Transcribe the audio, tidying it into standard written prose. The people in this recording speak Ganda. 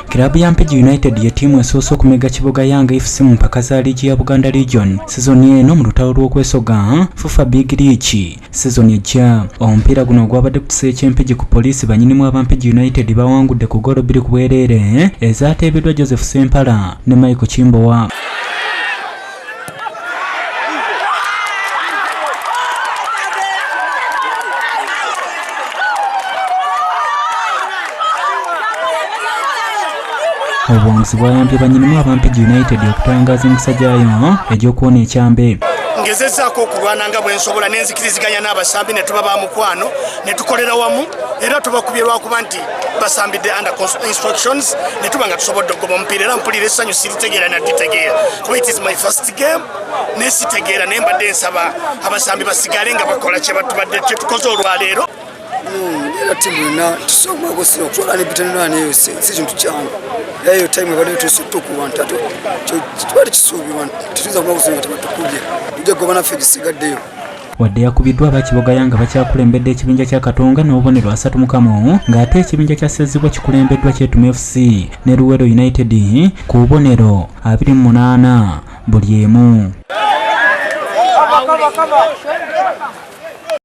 Kilabu ya Mpigi United ye tiimu esoose okumega Kibuga Young FC mu mpaka za liigi ya Buganda Region sizoni eno mu lutalo lw'okwesoga FUFA Big League sizoni ejja. Omupiira guno gwabadde ku kiseera ky'Empigi ku Poliisi bannyinimu aba Mpigi United bawangudde ku ggoolo 2 ku bwereere ezaateebeddwa Joseph Sempala ne Michael Kimbowa. Obuwanguzi bwayambye bannyinimu aba Mpigi United okutangaaza emikisa gyayo egy'okuwona ekyambe. Ngezezzaako okulwana nga bwe nsobola n'enzikiriziganya n'abasambi ne tuba ba mukwano ne tukolera wamu era tubakubye lwakuba nti basambidde under instructions ne tuba nga tusobodde okugoba omupiira era mpulira essanyu siritegeera nadditegeera kuba it is my first game nesitegeera naye mbadde nsaba abasambi basigale nga bakola kye tukoze olwaleero. Era timu na tusoma gosiro kutola ne bitano nayo si kintu kyangu yayo time bali tusitu ku wantatu twali kisubi wan tuza kuma kusinga tukubye uje gobana fegisigaddeyo. Wadde yakubiddwa aba Kibuga Young bakyakulembedde ekibinja kya Katonga n'obubonero 3 mu kamu ng'ate ekibinja kya Sezibwa kikulembeddwa Kyetume FC ne Luwero United ku bubonero 28 buli emu.